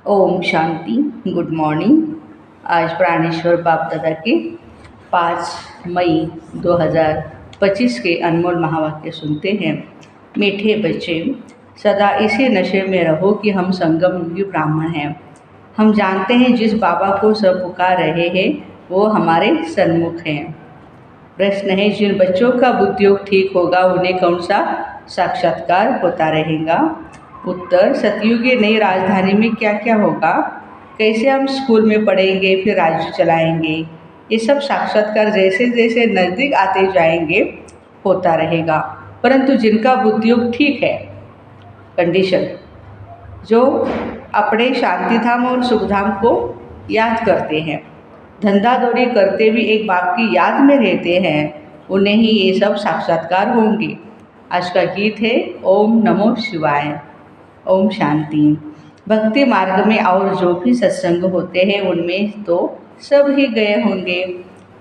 Om Shanti. Good morning. आज प्राणेश्वर बाप दादा के 5 मई 2025 के अनमोल महावाक्य सुनते हैं। मीठे बच्चे, सदा इसी नशे में रहो कि हम संगम युगी ब्राह्मण हैं। हम जानते हैं जिस बाबा को सब पुकार रहे हैं वो हमारे सन्मुख हैं। प्रश्न है, जिन बच्चों का बुद्धियोग ठीक होगा उन्हें कौन सा साक्षात्कार होता रहेगा? उत्तर, सतयुग की नई राजधानी में क्या क्या होगा, कैसे हम स्कूल में पढ़ेंगे, फिर राज्य चलाएंगे, ये सब साक्षात्कार जैसे जैसे नज़दीक आते जाएंगे होता रहेगा। परंतु जिनका बुद्धियोग ठीक है, कंडीशन, जो अपने शांतिधाम और सुखधाम को याद करते हैं, धंधा दौड़ी करते भी एक बाप की याद में रहते हैं, उन्हें ही ये सब साक्षात्कार होंगे। आज का गीत है ओम नमो शिवाय। ओम शांति। भक्ति मार्ग में और जो भी सत्संग होते हैं उनमें तो सब ही गए होंगे।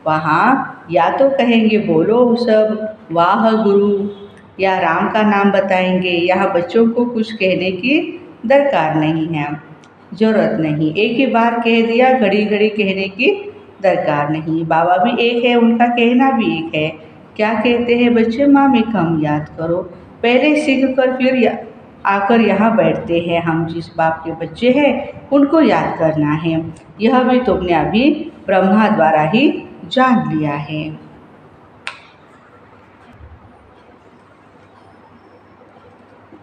वहाँ या तो कहेंगे बोलो सब वाह गुरु, या राम का नाम बताएंगे। यहाँ बच्चों को कुछ कहने की दरकार नहीं है, ज़रूरत नहीं। एक ही बार कह दिया, घड़ी घड़ी कहने की दरकार नहीं। बाबा भी एक है, उनका कहना भी एक है। क्या कहते हैं बच्चे? माँ में कम याद करो। पहले सीख कर फिर आकर यहाँ बैठते हैं। हम जिस बाप के बच्चे हैं उनको याद करना है। यह भी तुमने अभी ब्रह्मा द्वारा ही जान लिया है।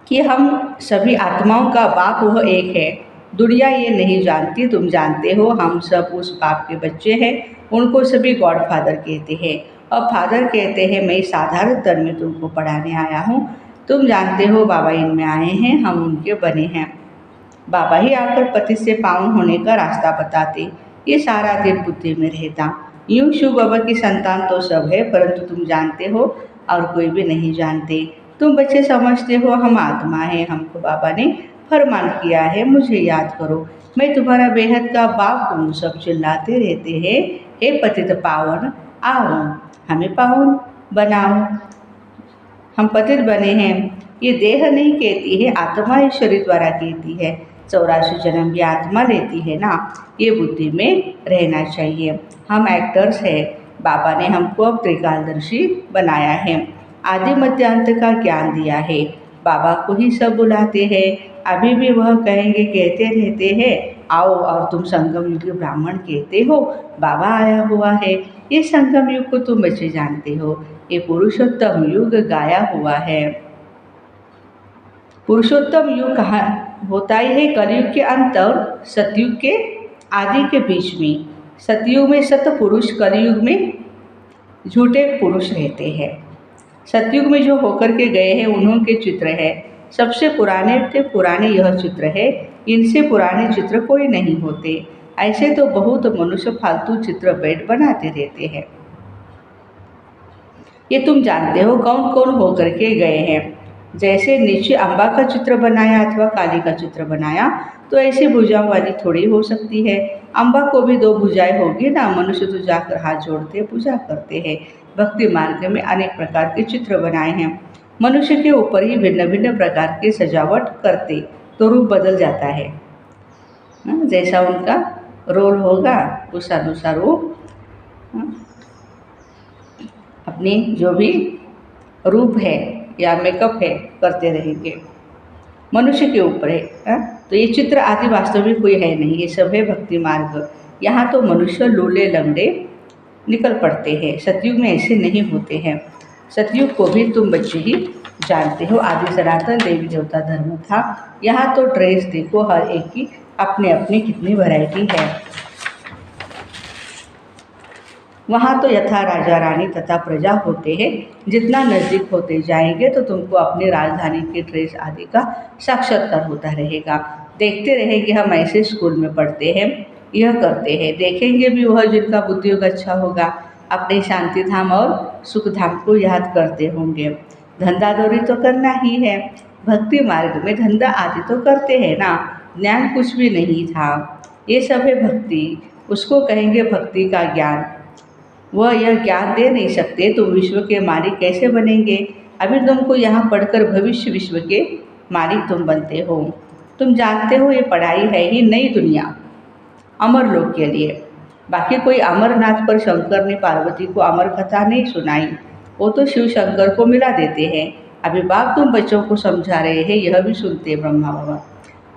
कि हम सभी आत्माओं का बाप वह एक है। दुनिया ये नहीं जानती, तुम जानते हो। हम सब उस बाप के बच्चे हैं। उनको सभी गॉड फादर कहते हैं। और फादर कहते हैं मैं साधारण धर्म में तुमको पढ़ाने आया हूँ। तुम जानते हो बाबा इनमें आए हैं, हम उनके बने हैं। बाबा ही आकर पति से पावन होने का रास्ता बताते। ये सारा दिन बुद्धि में रहता। यूँ शिव बाबा की संतान तो सब है, परंतु तुम जानते हो और कोई भी नहीं जानते। तुम बच्चे समझते हो हम आत्मा हैं। हमको बाबा ने फरमान किया है मुझे याद करो, मैं तुम्हारा बेहद का बाप हूँ। सब चिल्लाते रहते हैं हे पतित पावन आओ, हमें पावन बनाओ। हम पतित बने हैं। ये देह नहीं कहती है, आत्मा इस शरीर द्वारा कहती है। 84 जन्म की आत्मा लेती है ना, ये बुद्धि में रहना चाहिए। हम एक्टर्स हैं। बाबा ने हमको अब त्रिकालदर्शी बनाया है। आदि मध्य अंत का ज्ञान दिया है। बाबा को ही सब बुलाते हैं। अभी भी वह कहेंगे, कहते रहते हैं आओ, और तुम संगम युग ब्राह्मण कहते हो। बाबा आया हुआ है। ये संगम युग को तुम बच्चे जानते हो, ये पुरुषोत्तम युग गाया हुआ है। पुरुषोत्तम युग कहाँ होता है? कलयुग के अंत और सतयुग के आदि के बीच में। सतयुग में सत पुरुष, कलयुग में झूठे पुरुष रहते हैं। सतयुग में जो होकर के गए हैं उन्हों के चित्र है। सबसे पुराने के पुराने यह चित्र है। इनसे पुराने चित्र कोई नहीं होते। ऐसे तो बहुत मनुष्य फालतू चित्र बैठ बनाते रहते हैं। ये तुम जानते हो कौन कौन होकर के गए हैं। जैसे नीचे अम्बा का चित्र बनाया अथवा काली का चित्र बनाया, तो ऐसी भुजाओं वाली थोड़ी हो सकती है। अम्बा को भी 2 भुजाएं होगी ना। मनुष्य तो जाकर हाथ जोड़ते पूजा करते हैं। भक्ति मार्ग में अनेक प्रकार के चित्र बनाए हैं। मनुष्य के ऊपर ही भिन्न भिन्न प्रकार की सजावट करते तो रूप बदल जाता है। जैसा उनका रोल होगा उस अनुसार वो अपनी जो भी रूप है या मेकअप है करते रहेंगे। मनुष्य के ऊपर है। तो ये चित्र आदि वास्तविक कोई है नहीं, ये सब है भक्ति मार्ग। यहाँ तो मनुष्य लूले लंगड़े निकल पड़ते हैं। सतयुग में ऐसे नहीं होते हैं। सतयुग को भी तुम बच्चे ही जानते हो। आदि सनातन देवी देवता धर्म था। यहाँ तो ड्रेस देखो, हर एक की अपने अपनी कितनी वैरायटी है। वहाँ तो यथा राजा रानी तथा प्रजा होते हैं। जितना नज़दीक होते जाएंगे तो तुमको अपनी राजधानी की ड्रेस आदि का साक्षात्कार होता रहेगा। देखते रहेंगे हम ऐसे स्कूल में पढ़ते हैं, यह करते हैं। देखेंगे भी वह जिनका बुद्धियोग अच्छा होगा, अपने शांति धाम और सुख धाम को याद करते होंगे। धंधा दौड़ी तो करना ही है। भक्ति मार्ग में धंधा आदि तो करते हैं ना। ज्ञान कुछ भी नहीं था, ये सब है भक्ति। उसको कहेंगे भक्ति का ज्ञान। वह यह ज्ञान दे नहीं सकते। तुम विश्व के मालिक कैसे बनेंगे? अभी तुमको यहाँ पढ़कर भविष्य विश्व के मालिक तुम बनते हो। तुम जानते हो ये पढ़ाई है ही नई दुनिया, अमर लोक के लिए। बाकी कोई अमरनाथ पर शंकर ने पार्वती को अमर कथा नहीं सुनाई, वो तो शिव शंकर को मिला देते हैं। अभी बाप तुम बच्चों को समझा रहे हैं, यह भी सुनते हैं ब्रह्मा बाबा।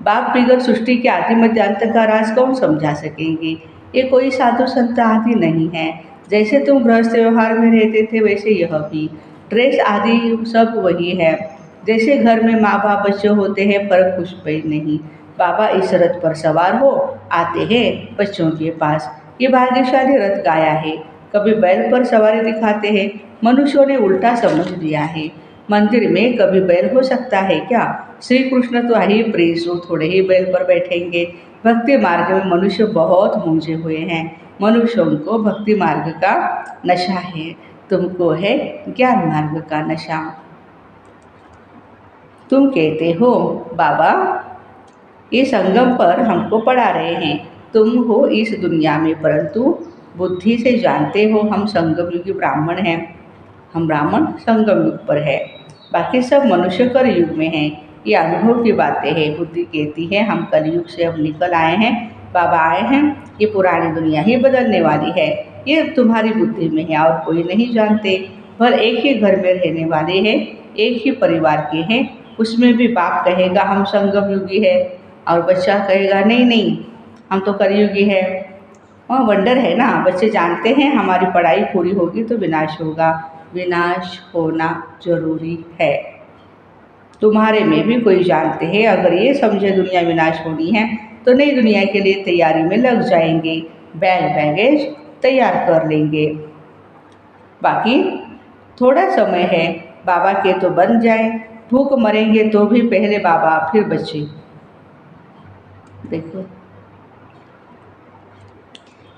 बाप बिगड़ सृष्टि के आदि मध्य अंत का राज कौन समझा सकेंगे? ये कोई साधु संत आदि नहीं है। जैसे तुम गृहस्थ व्यवहार में रहते थे वैसे यह भी, ड्रेस आदि सब वही है। जैसे घर में माँ बाप बच्चे होते हैं, फर्क कुछ भी नहीं। बाबा इस रथ पर सवार हो आते हैं बच्चों के पास। ये भाग्यशाली रथ गाया है, कभी बैल पर सवारी दिखाते हैं। मनुष्यों ने उल्टा समझ लिया है। मंदिर में कभी बैल हो सकता है क्या? श्री कृष्ण तो ही प्रिंस, थोड़े ही बैल पर बैठेंगे। भक्ति मार्ग में मनुष्य बहुत मूंझे हुए हैं। मनुष्यों को भक्ति मार्ग का नशा है, तुमको है ज्ञान मार्ग का नशा। तुम कहते हो बाबा ये संगम पर हमको पढ़ा रहे हैं, तुम हो इस दुनिया में, परंतु बुद्धि से जानते हो हम संगम युगी ब्राह्मण हैं। हम ब्राह्मण संगम युग पर है, बाकी सब मनुष्य कर युग में हैं। ये अनुभव की बातें हैं। बुद्धि कहती है हम कलयुग से अब निकल आए हैं, बाबा आए हैं, ये पुरानी दुनिया ही बदलने वाली है। ये तुम्हारी बुद्धि में है और कोई नहीं जानते। पर एक ही घर में रहने वाले हैं, एक ही परिवार के हैं। उसमें भी बाप कहेगा हम संगम युगी है और बच्चा कहेगा नहीं नहीं हम तो कलयुगी है। वहाँ वंडर है ना, बच्चे जानते हैं हमारी पढ़ाई पूरी होगी तो विनाश होगा, विनाश होना जरूरी है। तुम्हारे में भी कोई जानते हैं अगर ये समझे दुनिया विनाश होनी है तो नई दुनिया के लिए तैयारी में लग जाएंगे, बैग बैगेज तैयार कर लेंगे। बाकी थोड़ा समय है, बाबा के तो बन जाए, भूख मरेंगे तो भी पहले बाबा फिर बच्चे। देखो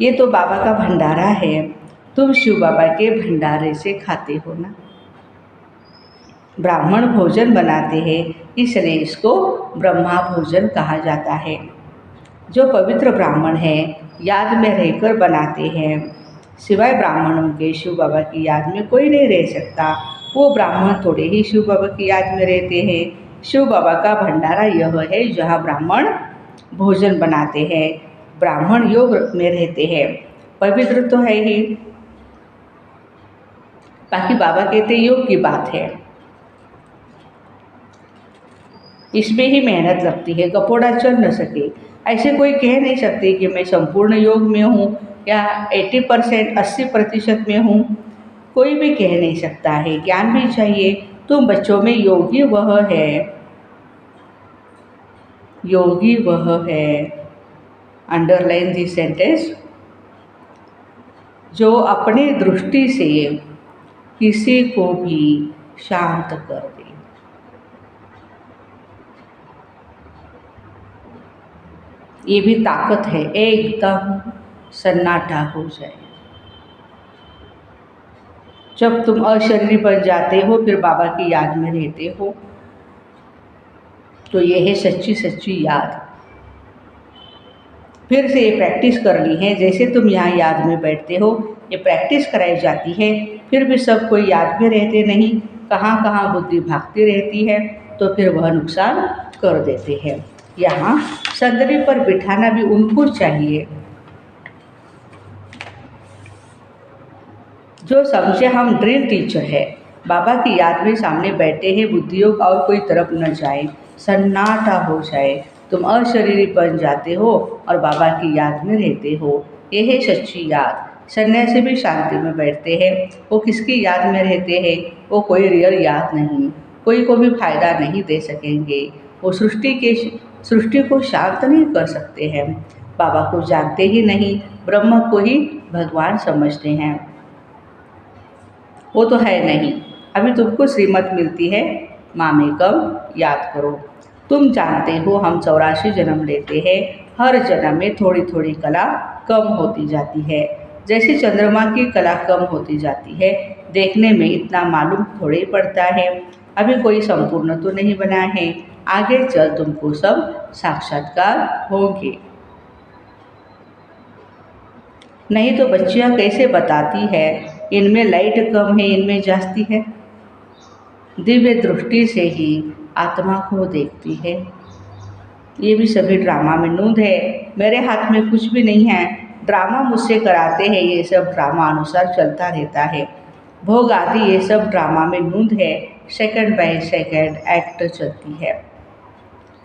ये तो बाबा का भंडारा है, तुम शिव बाबा के भंडारे से खाते हो ना। ब्राह्मण भोजन बनाते हैं इसलिए इसको ब्रह्मा भोजन कहा जाता है। जो पवित्र ब्राह्मण है याद में रहकर बनाते हैं, सिवाय ब्राह्मणों के शिव बाबा की याद में कोई नहीं रह सकता। वो ब्राह्मण थोड़े ही शिव बाबा की याद में रहते हैं। शिव बाबा का भंडारा यह है जहाँ ब्राह्मण भोजन बनाते हैं, ब्राह्मण योग में रहते हैं, पवित्र तो है ही। बाकी बाबा कहते योग की बात है, इसमें ही मेहनत लगती है, गपोड़ा चल न सके। ऐसे कोई कह नहीं सकते कि मैं संपूर्ण योग में हूँ या 80% 80% में हूँ, कोई भी कह नहीं सकता है। ज्ञान भी चाहिए। तुम बच्चों में योगी वह है, योगी वह है, अंडरलाइन दिस सेंटेंस, जो अपनी दृष्टि से किसी को भी शांत कर दे। ये भी ताकत है, एकदम सन्नाटा हो जाए। जब तुम अशरीरी बन जाते हो फिर बाबा की याद में रहते हो, तो ये है सच्ची सच्ची याद। फिर से ये प्रैक्टिस करनी है, जैसे तुम यहाँ याद में बैठते हो ये प्रैक्टिस कराई जाती है। फिर भी सब कोई याद में रहते नहीं, कहाँ कहाँ बुद्धि भागती रहती है, तो फिर वह नुकसान कर देते हैं। यहाँ संदली पर बिठाना भी उनको चाहिए जो समझे हम ड्रिल टीचर है, बाबा की याद में सामने बैठे हैं, बुद्धियोग और कोई तरफ न जाए, सन्नाटा हो जाए, तुम अशरीरी बन जाते हो और बाबा की याद में रहते हो। यह है सच्ची याद। सन्यासी भी शांति में बैठते हैं, वो किसकी याद में रहते हैं? वो कोई रियल याद नहीं, कोई को भी फायदा नहीं दे सकेंगे। वो सृष्टि को शांत नहीं कर सकते हैं। बाबा को जानते ही नहीं, ब्रह्म को ही भगवान समझते हैं। वो तो है नहीं। अभी तुमको श्रीमत मिलती है, मामे कब याद करो। तुम जानते हो हम 84 जन्म लेते हैं, हर जन्म में थोड़ी थोड़ी कला कम होती जाती है। जैसे चंद्रमा की कला कम होती जाती है, देखने में इतना मालूम थोड़े ही पड़ता है। अभी कोई संपूर्ण तो नहीं बना है, आगे चल तुमको सब साक्षात्कार होंगे। नहीं तो बच्चियाँ कैसे बताती है इनमें लाइट कम है, इनमें जास्ती है। दिव्य दृष्टि से ही आत्मा को देखती है। ये भी सभी ड्रामा में नूंद है। मेरे हाथ में कुछ भी नहीं है। ड्रामा मुझसे कराते हैं, ये सब ड्रामा अनुसार चलता रहता है। भोग आदि ये सब ड्रामा में नूंद है। सेकंड बाय सेकंड एक्ट चलती है।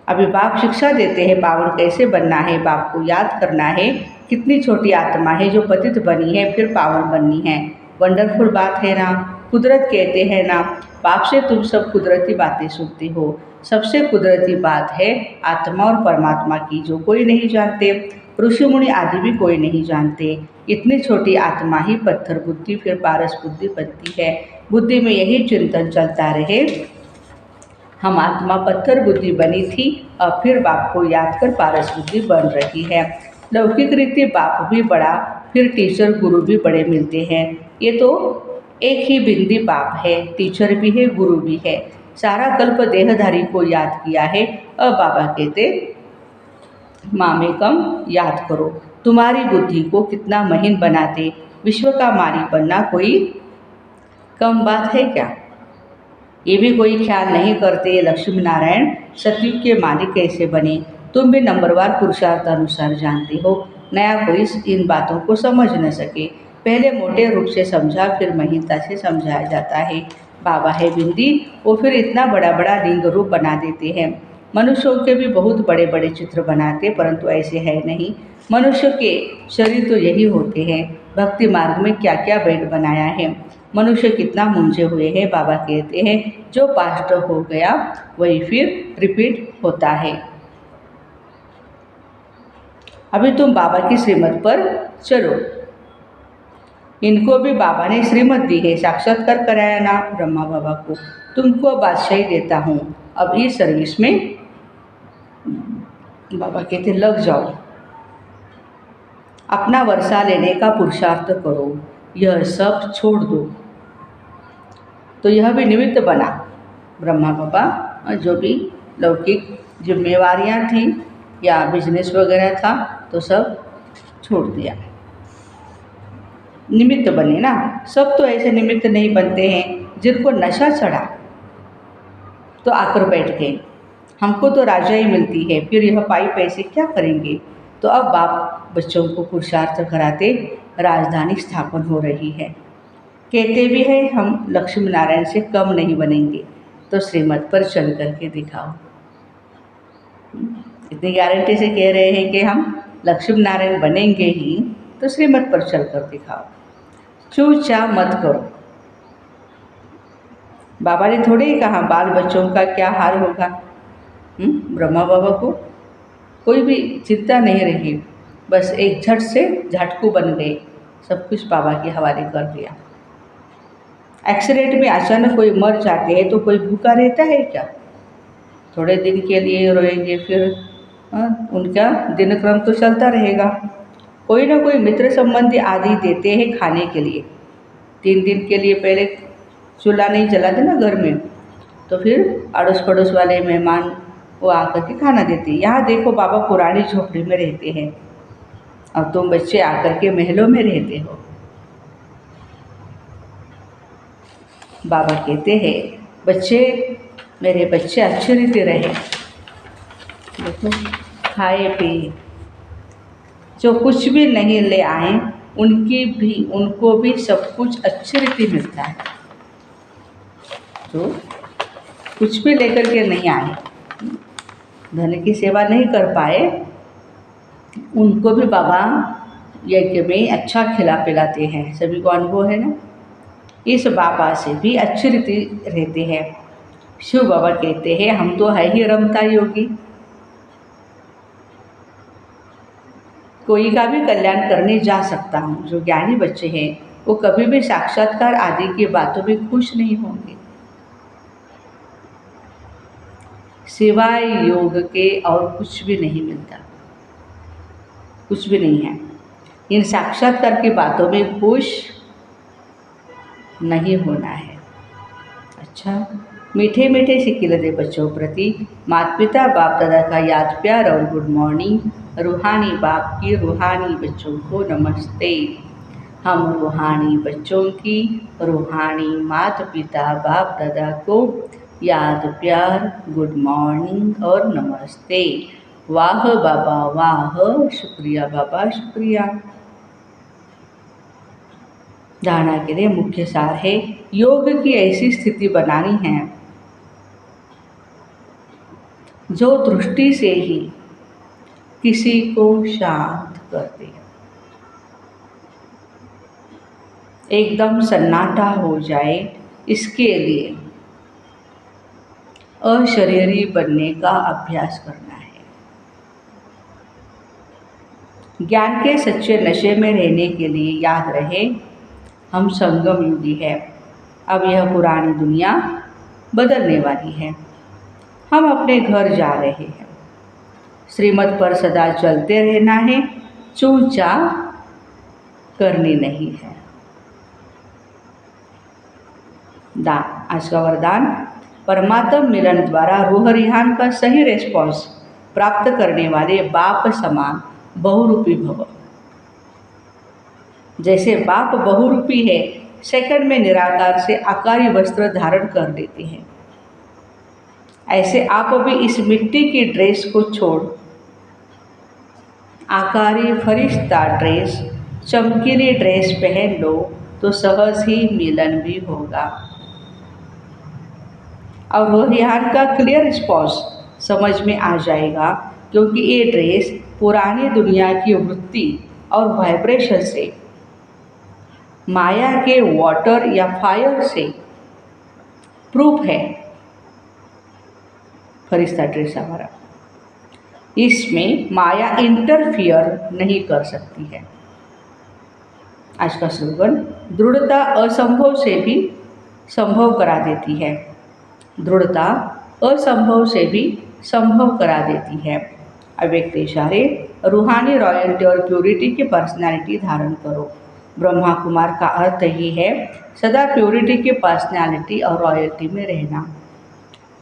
अभी बाप शिक्षा देते हैं पावन कैसे बनना है। बाप को याद करना है कितनी छोटी आत्मा है जो पतित बनी है फिर पावन बननी है। वंडरफुल बात है ना। कुदरत कहते हैं ना, बाप से तुम सब कुदरती बातें सुनते हो। सबसे कुदरती बात है आत्मा और परमात्मा की, जो कोई नहीं जानते। ऋषि मुनि आदि भी कोई नहीं जानते। इतनी छोटी आत्मा ही पत्थर बुद्धि फिर पारस बुद्धि बनती है। बुद्धि में यही चिंतन चलता रहे, हम आत्मा पत्थर बुद्धि बनी थी और फिर बाप को याद कर पारस बुद्धि बन रही है। लौकिक रीति बाप भी बड़ा फिर टीचर गुरु भी बड़े मिलते हैं। ये तो एक ही बिंदी बाप है, टीचर भी है गुरु भी है। सारा कल्प देहधारी को याद किया है। अब बाबा कहते मामेकम याद करो, तुम्हारी बुद्धि को कितना महीन बनाते। विश्व का मालिक बनना कोई कम बात है क्या। ये भी कोई ख्याल नहीं करते लक्ष्मी नारायण सतयुग के मालिक कैसे बने। तुम भी नंबरवार पुरुषार्थ अनुसार जानते हो। नया कोई इन बातों को समझ न सके। पहले मोटे रूप से समझा फिर महीनता से समझाया जाता है। बाबा है बिंदी, वो फिर इतना बड़ा बड़ा लिंग रूप बना देते हैं। मनुष्यों के भी बहुत बड़े बड़े चित्र बनाते, परंतु ऐसे है नहीं। मनुष्य के शरीर तो यही होते हैं। भक्ति मार्ग में क्या क्या बेड बनाया है। मनुष्य कितना मूंझे हुए हैं। बाबा कहते हैं जो पास्ट हो गया वही फिर रिपीट होता है। अभी तुम बाबा की श्रीमत पर चलो। इनको भी बाबा ने श्रीमत दी है, साक्षात्कार कराया ना ब्रह्मा बाबा को। तुमको बादशाही देता हूँ, अब इस सर्विस में बाबा कहते लग जाओ। अपना वर्षा लेने का पुरुषार्थ करो, यह सब छोड़ दो। तो यह भी निमित्त बना ब्रह्मा बाबा। जो भी लौकिक जिम्मेवारियां थी या बिजनेस वगैरह था तो सब छोड़ दिया। निमित्त बने ना। सब तो ऐसे निमित्त नहीं बनते हैं। जिनको नशा चढ़ा तो आकर बैठ गए, हमको तो राजाई मिलती है, फिर यह पाई पैसे क्या करेंगे। तो अब बाप बच्चों को पुरुषार्थ कराते राजधानी स्थापन हो रही है। कहते भी हैं हम लक्ष्मी नारायण से कम नहीं बनेंगे। तो श्रीमत पर चल करके दिखाओ। इतनी गारंटी से कह रहे हैं कि हम लक्ष्मी नारायण बनेंगे ही, तो श्रीमत पर चल कर दिखाओ। चूचा मत करो। बाबा ने थोड़े ही कहा बाल बच्चों का क्या हाल होगा। ब्रह्मा बाबा को कोई भी चिंता नहीं रही, बस एक झट से झटकू बन गए, सब कुछ बाबा के हवाले कर दिया। एक्सीडेंट में अचानक कोई मर जाते हैं तो कोई भूखा रहता है क्या। थोड़े दिन के लिए रोएंगे, फिर उनका दिनक्रम तो चलता रहेगा। कोई ना कोई मित्र संबंधी आदि देते हैं खाने के लिए। 3 दिन के लिए पहले चूल्हा नहीं जलाते ना घर में, तो फिर अड़ोस पड़ोस वाले मेहमान वो आकर के खाना देते। यहाँ देखो बाबा पुरानी झोपड़ी में रहते हैं और तुम बच्चे आकर के महलों में रहते हो। बाबा कहते हैं बच्चे, मेरे बच्चे अच्छी रीति रहे। देखो खाए पिए, जो कुछ भी नहीं ले आए उनको भी सब कुछ अच्छी रीति मिलता है। तो कुछ भी लेकर के नहीं आए, धन की सेवा नहीं कर पाए, उनको भी बाबा यज्ञ में अच्छा खिला पिलाते हैं। सभी को अनुभव है ना। इस बाबा से भी अच्छी रीति रहते हैं। शिव बाबा कहते हैं हम तो है ही रमता योगी, कोई का भी कल्याण करने जा सकता हूँ। जो ज्ञानी बच्चे हैं वो कभी भी साक्षात्कार आदि की बातों में खुश नहीं होंगे। सिवाय योग के और कुछ भी नहीं मिलता, कुछ भी नहीं है। इन साक्षात्कार की बातों में खुश नहीं होना है। अच्छा, मीठे मीठे से खिलते बच्चों प्रति माता पिता बाप दादा का याद प्यार और गुड मॉर्निंग। रूहानी बाप की रूहानी बच्चों को नमस्ते। हम रूहानी बच्चों की रूहानी माता पिता बाप दादा को याद प्यार, गुड मॉर्निंग और नमस्ते। वाह बाबा वाह, शुक्रिया बाबा शुक्रिया। धारणा के लिए मुख्य सार है, योग की ऐसी स्थिति बनानी है जो दृष्टि से ही किसी को शांत कर दे। एकदम सन्नाटा हो जाए, इसके लिए अशरीरी बनने का अभ्यास करना है। ज्ञान के सच्चे नशे में रहने के लिए याद रहे, हम संगम युगी है। अब यह पुरानी दुनिया बदलने वाली है। हम अपने घर जा रहे हैं। श्रीमत पर सदा चलते रहना है, चूचा करनी नहीं है। दान, आज का वरदान, परमात्म मिलन द्वारा रूह रिहान का सही रेस्पॉन्स प्राप्त करने वाले बाप समान बहुरूपी भव। जैसे बाप बहुरूपी है, सेकंड में निराकार से आकारी वस्त्र धारण कर लेते हैं, ऐसे आप भी इस मिट्टी की ड्रेस को छोड़ आकारी फरिश्ता ड्रेस, चमकीली ड्रेस पहन लो तो सहज ही मिलन भी होगा। और रूह रिहान का क्लियर रिस्पॉन्स समझ में आ जाएगा, क्योंकि ये ड्रेस पुरानी दुनिया की वृत्ति और वाइब्रेशन से, माया के वाटर या फायर से प्रूफ है। फरिश्ता ड्रेस हमारा, इसमें माया इंटरफियर नहीं कर सकती है। आज का स्लोगन, दृढ़ता असंभव से भी संभव करा देती है। दृढ़ता असंभव से भी संभव करा देती है। अव्यक्त इशारे, रूहानी रॉयल्टी और प्योरिटी की पर्सनालिटी धारण करो। ब्रह्मा कुमार का अर्थ ही है सदा प्योरिटी की पर्सनालिटी और रॉयल्टी में रहना।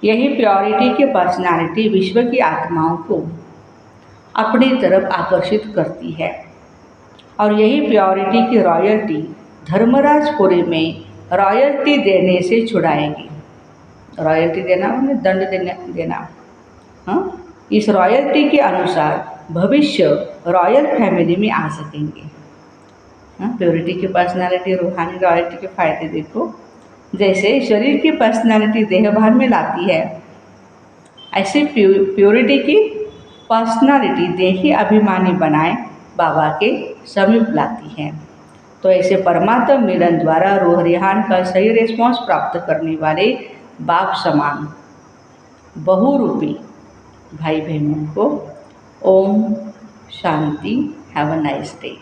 यही प्योरिटी की पर्सनालिटी विश्व की आत्माओं को अपनी तरफ आकर्षित करती है, और यही प्योरिटी की रॉयल्टी धर्मराजपुरी में रॉयल्टी देने से छुड़ाएगी। रॉयल्टी देना मतलब दंड देना। हाँ, इस रॉयल्टी के अनुसार भविष्य रॉयल फैमिली में आ सकेंगे। हाँ, प्योरिटी की पर्सनालिटी, रूहानी रॉयल्टी के फायदे देखो। जैसे शरीर की पर्सनालिटी देहभान में लाती है, ऐसे प्योरिटी की पर्सनालिटी देही अभिमानी बनाए बाबा के समीप लाती है। तो ऐसे परमात्म मिलन द्वारा रूह रिहान का सही रिस्पॉन्स प्राप्त करने वाले बाप समान बहुरूपी भाई बहनों को ओम शांति। Have a nice day.